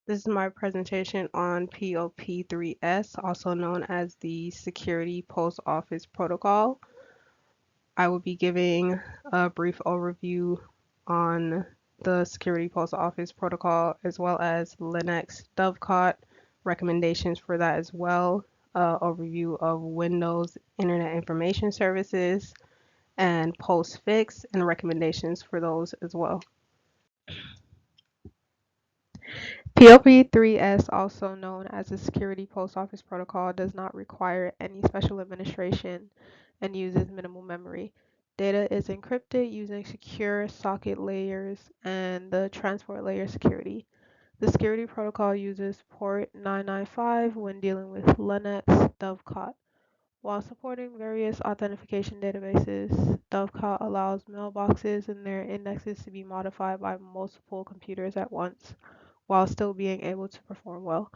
This is my presentation on POP3S, also known as the Security Post Office Protocol. I will be giving a brief overview on the Security Post Office Protocol as well as Linux Dovecot, recommendations for that as well, overview of Windows Internet Information Services, and postfix and recommendations for those as well. POP3S, also known as the Security Post Office Protocol, does not require any special administration and uses minimal memory. Data is encrypted using secure socket layers and the transport layer security. The security protocol uses port 995 when dealing with Linux Dovecot. While supporting various authentication databases, Dovecot allows mailboxes and their indexes to be modified by multiple computers at once, while still being able to perform well.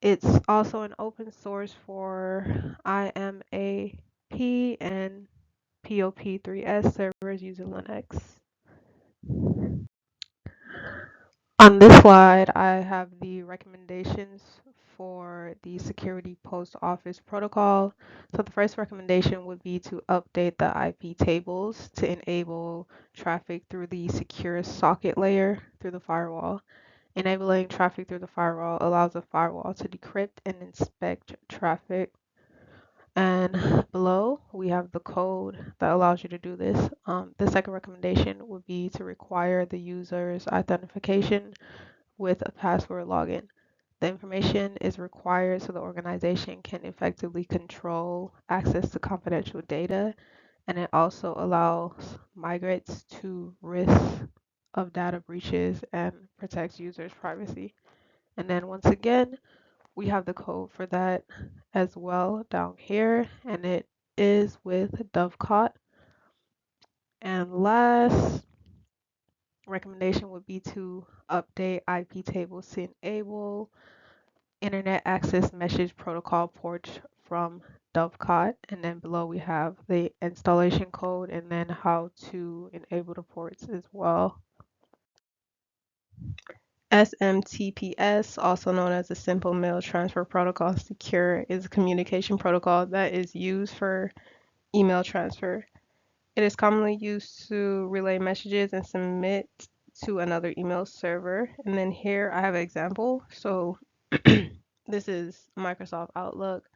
It's also an open source for IMAP and POP3S servers using Linux. On this slide, I have the recommendations for the Security Post Office Protocol. So the first recommendation would be to update the IP tables to enable traffic through the secure socket layer through the firewall. Enabling traffic through the firewall allows the firewall to decrypt and inspect traffic. And below, we have the code that allows you to do this. The second recommendation would be to require the user's identification with a password login. The information is required so the organization can effectively control access to confidential data, and it also allows migrates to risk of data breaches and protects users' privacy. And then once again, we have the code for that as well down here, and it is with Dovecot. And last recommendation would be to update IP tables to enable Internet Access Message Protocol ports from Dovecot. And then below we have the installation code and then how to enable the ports as well. SMTPS, also known as the Simple Mail Transfer Protocol Secure, is a communication protocol that is used for email transfer. It is commonly used to relay messages and submit to another email server. And then here I have an example. So this is Microsoft Outlook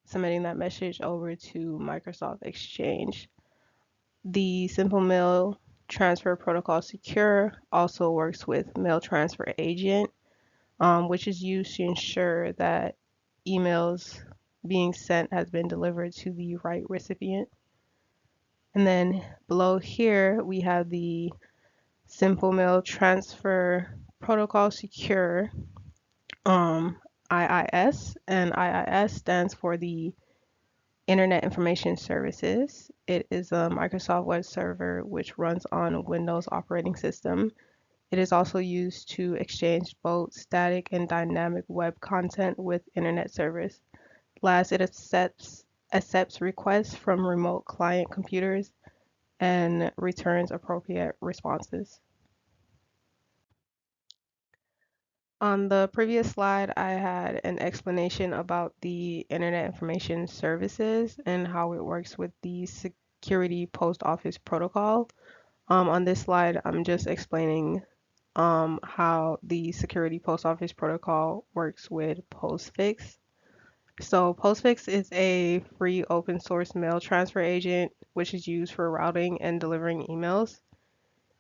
submitting that message over to Microsoft Exchange. The Simple Mail Transfer Protocol Secure also works with Mail Transfer Agent, which is used to ensure that emails being sent has been delivered to the right recipient. And then below here, we have the Simple Mail Transfer Protocol Secure, IIS, and IIS stands for the Internet Information Services. It is a Microsoft web server which runs on Windows operating system. It is also used to exchange both static and dynamic web content with internet servers. Last, it accepts requests from remote client computers and returns appropriate responses. On the previous slide, I had an explanation about the Internet Information Services and how it works with the Security Post Office Protocol. On this slide, I'm just explaining how the Security Post Office Protocol works with postfix. So postfix is a free open source mail transfer agent which is used for routing and delivering emails.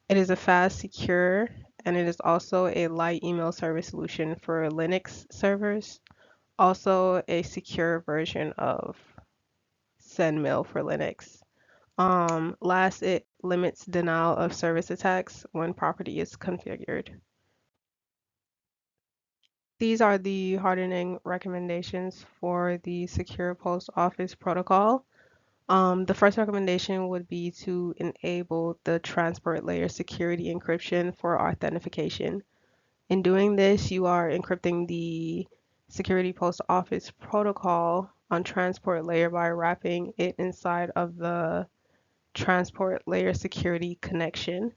It is a fast, secure, and it is also a light email service solution for Linux servers. Also a secure version of SendMail for Linux. Last, it limits denial of service attacks when property is configured. These are the hardening recommendations for the Secure Post Office Protocol. The first recommendation would be to enable the transport layer security encryption for authentication. In doing this, you are encrypting the Security Post Office protocol on transport layer by wrapping it inside of the transport layer security connection.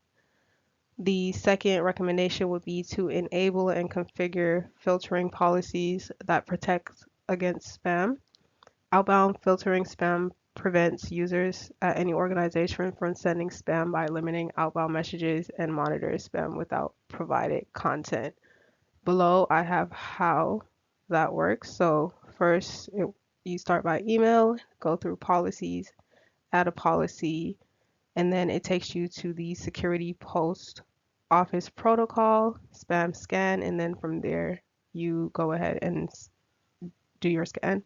The second recommendation would be to enable and configure filtering policies that protect against spam. Outbound filtering spam prevents users at any organization from sending spam by limiting outbound messages and monitors spam without provided content. Below, I have how that works. So first, you start by email, go through policies, add a policy, and then it takes you to the security post office protocol, spam scan, and then from there, you go ahead and do your scan.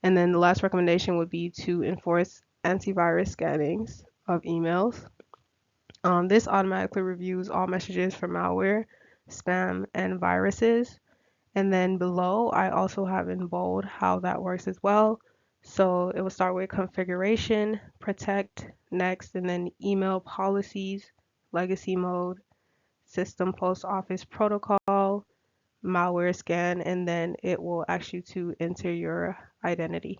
And then the last recommendation would be to enforce antivirus scannings of emails. This automatically reviews all messages for malware, spam, and viruses. And then below, I also have in bold how that works as well. So it will start with configuration, protect, next, and then email policies, legacy mode, system post office protocol, malware scan, and then it will ask you to enter your identity.